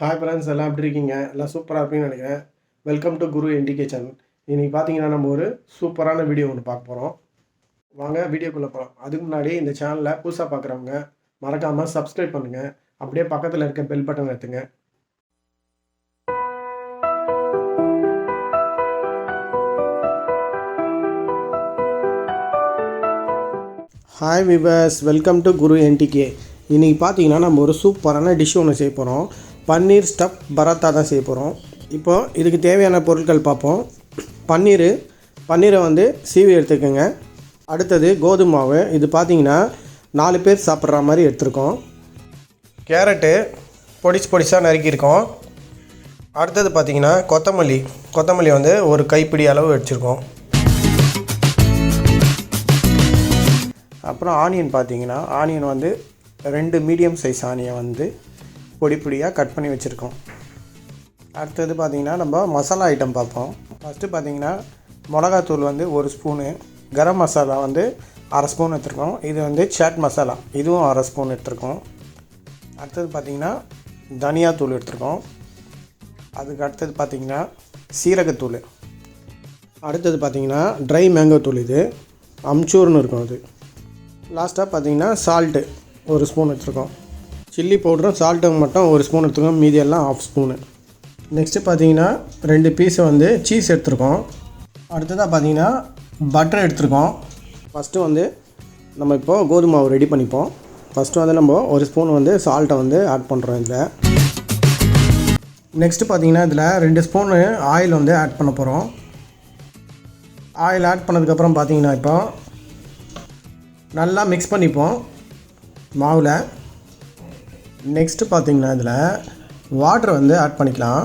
Hi friends, எல்லாம் எப்படி இருக்கீங்க? எல்லாம் சூப்பராக இருப்பீங்கன்னு நினைக்கிறேன். Welcome to Guru NTK channel. இன்றைக்கி பார்த்தீங்கன்னா நம்ம ஒரு சூப்பரான வீடியோ ஒன்று பார்க்க போகிறோம். வாங்க வீடியோக்குள்ளே போகலாம். அதுக்கு முன்னாடி இந்த சேனலில் புதுசாக பார்க்குறவங்க மறக்காமல் சப்ஸ்கிரைப் பண்ணுங்கள். அப்படியே பக்கத்தில் இருக்க பெல் பட்டன் எடுத்துங்க. Hi viewers, welcome to Guru NTK. இன்றைக்கி பார்த்தீங்கன்னா நம்ம ஒரு சூப்பரான டிஷ் ஒன்று செய்ய போகிறோம். பன்னீர் ஸ்டஃப் பராத்தா தான் செய்ய போகிறோம். இப்போது இதுக்கு தேவையான பொருட்கள் பார்ப்போம். பன்னீரை வந்து சீவி எடுத்துக்கோங்க. அடுத்தது கோதுமை மாவு, இது பார்த்தீங்கன்னா 4 பேர் சாப்பிட்ற மாதிரி எடுத்துருக்கோம். கேரட்டு பொடிசாக நறுக்கியிருக்கோம். அடுத்தது பார்த்தீங்கன்னா கொத்தமல்லி வந்து ஒரு கைப்பிடி அளவு வச்சுருக்கோம். அப்புறம் ஆனியன் வந்து 2 மீடியம் சைஸ் ஆனியன் வந்து பொடியாக கட் பண்ணி வச்சுருக்கோம். அடுத்தது பார்த்திங்கன்னா நம்ம மசாலா ஐட்டம் பார்ப்போம். ஃபஸ்ட்டு பார்த்திங்கன்னா மிளகாத்தூள் வந்து 1 ஸ்பூனு, கரம் மசாலா வந்து 1/2 ஸ்பூன் எடுத்துருக்கோம். இது வந்து சாட் மசாலா, இதுவும் 1/2 ஸ்பூன் எடுத்துருக்கோம். அடுத்தது பார்த்திங்கன்னா தனியாத்தூள் எடுத்துருக்கோம். அதுக்கு அடுத்தது பார்த்திங்கன்னா சீரகத்தூள். அடுத்தது பார்த்திங்கன்னா ட்ரை மேங்கோ தூள், இது அம்ச்சூர்னு இருக்கும். அது லாஸ்ட்டாக பார்த்திங்கன்னா சால்ட்டு 1 ஸ்பூன் எடுத்துருக்கோம். சில்லி பவுடரும் சால்ட்டும் மட்டும் 1 ஸ்பூன் எடுத்துருக்கோம். மீதியெல்லாம் 1/2 ஸ்பூனு. நெக்ஸ்ட்டு பார்த்தீங்கன்னா 2 பீஸை வந்து சீஸ் எடுத்துருக்கோம். அடுத்ததாக பார்த்தீங்கன்னா பட்டர் எடுத்துருக்கோம். ஃபஸ்ட்டு வந்து நம்ம இப்போது கோதுமை மாவு ரெடி பண்ணிப்போம். ஃபஸ்ட்டு வந்து நம்ம 1 ஸ்பூன் வந்து சால்ட்டை வந்து ஆட் பண்ணுறோம் இதில். நெக்ஸ்ட்டு பார்த்தீங்கன்னா இதில் 2 ஸ்பூனு ஆயில் வந்து ஆட் பண்ண போகிறோம். ஆயில் ஆட் பண்ணதுக்கப்புறம் பார்த்தீங்கன்னா இப்போ நல்லா மிக்ஸ் பண்ணிப்போம் மாவில். நெக்ஸ்ட்டு பார்த்திங்கன்னா இதில் வாட்டர் வந்து ஆட் பண்ணிக்கலாம்.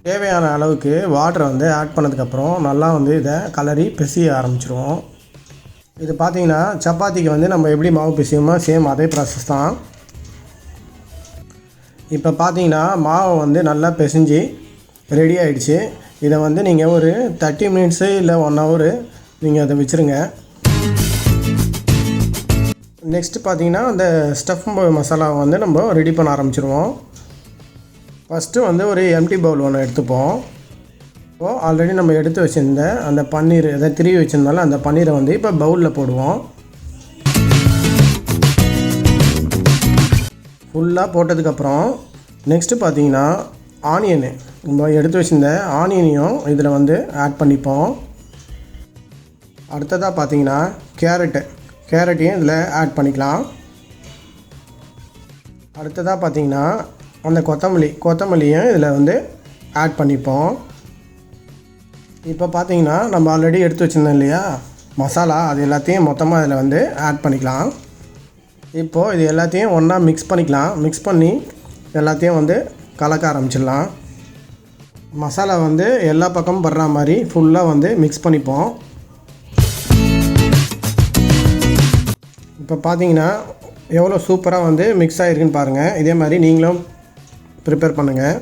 தேவையான அளவுக்கு வாட்டரை வந்து ஆட் பண்ணதுக்கப்புறம் நல்லா வந்து இதை கலரி பிசைய ஆரம்பிச்சிருவோம். இது பார்த்திங்கன்னா சப்பாத்திக்கு வந்து நம்ம எப்படி மாவு பிசையுமோ சேம் அதே ப்ராசஸ் தான். இப்போ பார்த்திங்கன்னா மாவை வந்து நல்லா பிசைஞ்சு ரெடி ஆகிடுச்சு. இதை வந்து நீங்கள் ஒரு 30 மினிட்ஸு இல்லை 1 ஹவர் நீங்கள் அதை வச்சுருங்க. நெக்ஸ்ட்டு பார்த்திங்கன்னா அந்த ஸ்டஃப் மசாலாவை வந்து நம்ம ரெடி பண்ண ஆரம்பிச்சிருவோம். ஃபஸ்ட்டு வந்து ஒரு எம்டி பவுல் ஒன்று எடுத்துப்போம். இப்போது ஆல்ரெடி நம்ம எடுத்து வச்சுருந்த அந்த பன்னீர் எதை திருவி வச்சுருந்தாலும் அந்த பன்னீரை வந்து இப்போ பவுலில் போடுவோம். ஃபுல்லாக போட்டதுக்கப்புறம் நெக்ஸ்ட்டு பார்த்திங்கன்னா ஆனியனு நம்ம எடுத்து வச்சுருந்த ஆனியனையும் இதில் வந்து ஆட் பண்ணிப்போம். அடுத்ததாக பார்த்திங்கன்னா கேரட்டையும் இதில் ஆட் பண்ணிக்கலாம். அடுத்ததாக பார்த்திங்கன்னா அந்த கொத்தமல்லியும் இதில் வந்து ஆட் பண்ணிப்போம். இப்போ பார்த்திங்கன்னா நம்ம ஆல்ரெடி எடுத்து வச்சுருந்தோம் இல்லையா மசாலா, அது எல்லாத்தையும் மொத்தமாக இதில் வந்து ஆட் பண்ணிக்கலாம். இப்போது இது எல்லாத்தையும் ஒன்றா மிக்ஸ் பண்ணிக்கலாம். மிக்ஸ் பண்ணி எல்லாத்தையும் வந்து கலக்க ஆரம்பிச்சிடலாம். மசாலா வந்து எல்லா பக்கமும் படுற மாதிரி ஃபுல்லாக வந்து மிக்ஸ் பண்ணிப்போம். இப்போ பார்த்தீங்கன்னா எவ்வளோ சூப்பராக வந்து மிக்ஸ் ஆகிருக்குன்னு பாருங்கள். இதே மாதிரி நீங்களும் ப்ரிப்பேர் பண்ணுங்கள்.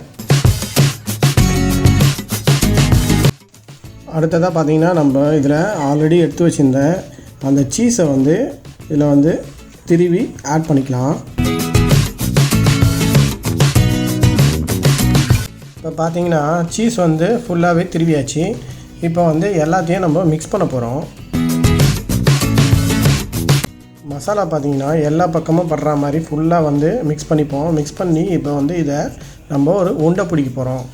அடுத்ததாக பார்த்தீங்கன்னா நம்ம இதில் ஆல்ரெடி எடுத்து வச்சுருந்த அந்த சீஸை வந்து இதில் வந்து திருவி ஆட் பண்ணிக்கலாம். இப்போ பார்த்தீங்கன்னா சீஸ் வந்து ஃபுல்லாகவே திருவியாச்சு. இப்போ வந்து எல்லாத்தையும் நம்ம மிக்ஸ் பண்ண போகிறோம். மசாலா பார்த்திங்கன்னா எல்லா பக்கமும் படுற மாதிரி ஃபுல்லாக வந்து மிக்ஸ் பண்ணிப்போம். மிக்ஸ் பண்ணி இப்போ வந்து இதை நம்ம ஒரு உருண்டை பிடிக்க போகிறோம்.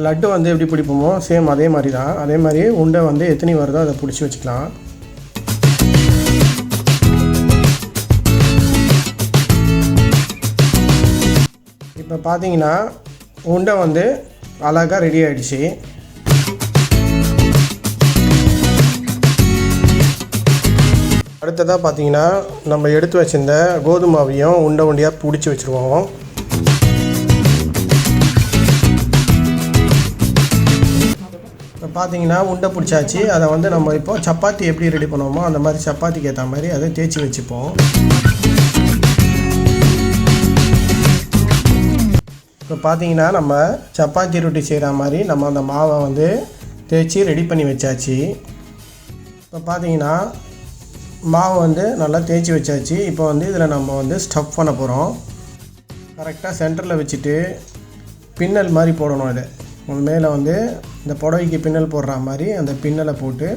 லட்டு வந்து எப்படி பிடிப்போமோ சேம் அதே மாதிரி தான். அதே மாதிரி உருண்டை வந்து எத்தனை வருதோ அதை பிடிச்சி வச்சுக்கலாம். இப்போ பார்த்தீங்கன்னா உருண்டை வந்து அழகாக ரெடி ஆகிடுச்சு. அடுத்ததாக பார்த்திங்கன்னா நம்ம எடுத்து வச்சுருந்த கோதுமை மாவையும் உண்டியாக பிடிச்சி வச்சுருவோம். இப்போ பார்த்திங்கன்னா உண்டை பிடிச்சாச்சு. அதை வந்து நம்ம இப்போ சப்பாத்தி எப்படி ரெடி பண்ணுவோமோ அந்த மாதிரி சப்பாத்திக்கு ஏற்ற மாதிரி அதை தேய்ச்சி வச்சுப்போம். இப்போ பார்த்திங்கன்னா நம்ம சப்பாத்தி ரொட்டி செய்கிற மாதிரி நம்ம அந்த மாவை வந்து தேய்ச்சி ரெடி பண்ணி வச்சாச்சு. இப்போ பார்த்தீங்கன்னா மாவு வந்து நல்லா தேய்ச்சி வச்சாச்சு. இப்போ வந்து இதில் நம்ம வந்து ஸ்டஃப் பண்ண போகிறோம். கரெக்டாக சென்டரில் வச்சுட்டு பின்னல் மாதிரி போடணும். இது மேலே வந்து இந்த புடவைக்கு பின்னல் போடுற மாதிரி அந்த பின்னலை போட்டு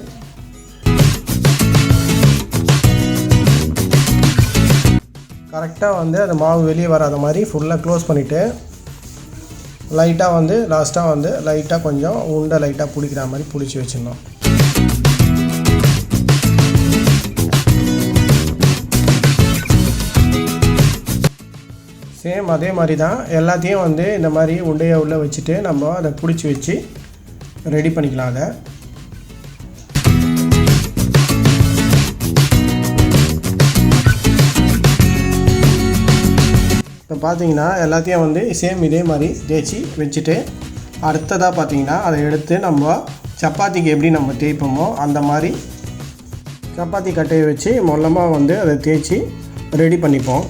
கரெக்டாக வந்து அந்த மாவு வெளியே வராத மாதிரி ஃபுல்லாக க்ளோஸ் பண்ணிவிட்டு லைட்டாக வந்து லாஸ்ட்டாக வந்து லைட்டாக கொஞ்சம் உண்டை லைட்டாக பிடிக்கிற மாதிரி பிடிச்சி வச்சிடணும். சேம் அதே மாதிரி தான் எல்லாத்தையும் வந்து இந்த மாதிரி உண்டையை உள்ளே வச்சுட்டு நம்ம அதை பிடிச்சி வச்சு ரெடி பண்ணிக்கலாம். அதை இப்போ பார்த்தீங்கன்னா எல்லாத்தையும் வந்து சேம் இதே மாதிரி தேய்ச்சி வச்சுட்டு அடுத்ததாக பார்த்தீங்கன்னா அதை எடுத்து நம்ம சப்பாத்திக்கு எப்படி நம்ம தேய்ப்போமோ அந்த மாதிரி சப்பாத்தி கட்டையை வச்சு மொல்லமாக வந்து அதை தேய்ச்சி ரெடி பண்ணிப்போம்.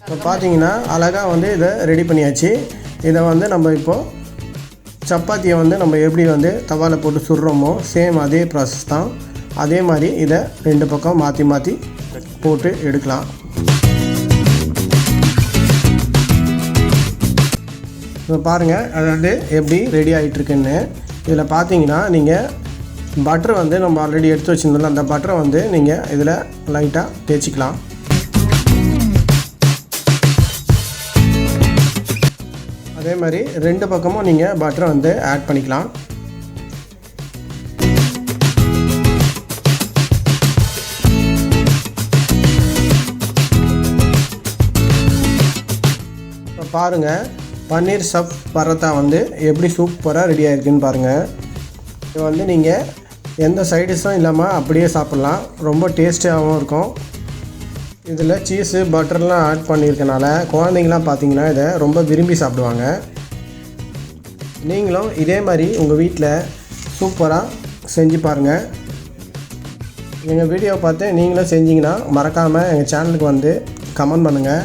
இப்போ பார்த்தீங்கன்னா அழகாக வந்து இதை ரெடி பண்ணியாச்சு. இதை வந்து நம்ம இப்போது சப்பாத்தியை வந்து நம்ம எப்படி வந்து தவாவில் போட்டு சுடுறோமோ சேம் அதே ப்ராசஸ் தான். அதே மாதிரி இதை 2 பக்கம் மாற்றி மாற்றி போட்டு எடுக்கலாம். இப்போ பாருங்கள் அது வந்து எப்படி ரெடி ஆகிட்டுருக்குன்னு. இதில் பார்த்தீங்கன்னா நீங்கள் பட்டர் வந்து நம்ம ஆல்ரெடி எடுத்து வச்சுருந்தோம்ல அந்த பட்டரை வந்து நீங்கள் இதில் லைட்டாக தேய்ச்சிக்கலாம். அதே மாதிரி 2 பக்கமும் நீங்கள் பட்டரை வந்து ஆட் பண்ணிக்கலாம். இப்போ பாருங்கள் பன்னீர் ஸ்டஃப் பரோட்டா வந்து எப்படி சூப்பராக ரெடி ஆகிருக்குன்னு பாருங்கள். இது வந்து நீங்கள் எந்த சைடிஷும் இல்லாமல் அப்படியே சாப்பிட்லாம். ரொம்ப டேஸ்டியாகவும் இருக்கும். இதில் சீஸு பட்டர்லாம் ஆட் பண்ணியிருக்கனால குழந்தைங்களாம் பார்த்தீங்கன்னா இதை ரொம்ப விரும்பி சாப்பிடுவாங்க. நீங்களும் இதே மாதிரி உங்கள் வீட்டில் சூப்பராக செஞ்சு பாருங்கள். எங்கள் வீடியோவை பார்த்து நீங்களும் செஞ்சிங்கன்னா மறக்காமல் எங்கள் சேனலுக்கு வந்து கமெண்ட் பண்ணுங்கள்.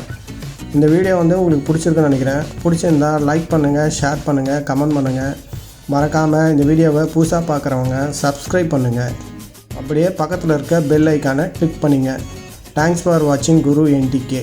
இந்த வீடியோ வந்து உங்களுக்கு பிடிச்சிருக்குன்னு நினைக்கிறேன். பிடிச்சிருந்தா லைக் பண்ணுங்கள், ஷேர் பண்ணுங்கள், கமெண்ட் பண்ணுங்கள். மறக்காமல் இந்த வீடியோவை புதுசாக பார்க்குறவங்க சப்ஸ்கிரைப் பண்ணுங்கள். அப்படியே பக்கத்தில் இருக்க பெல் ஐக்கானை கிளிக் பண்ணுங்கள். Thanks for watching Guru NTK.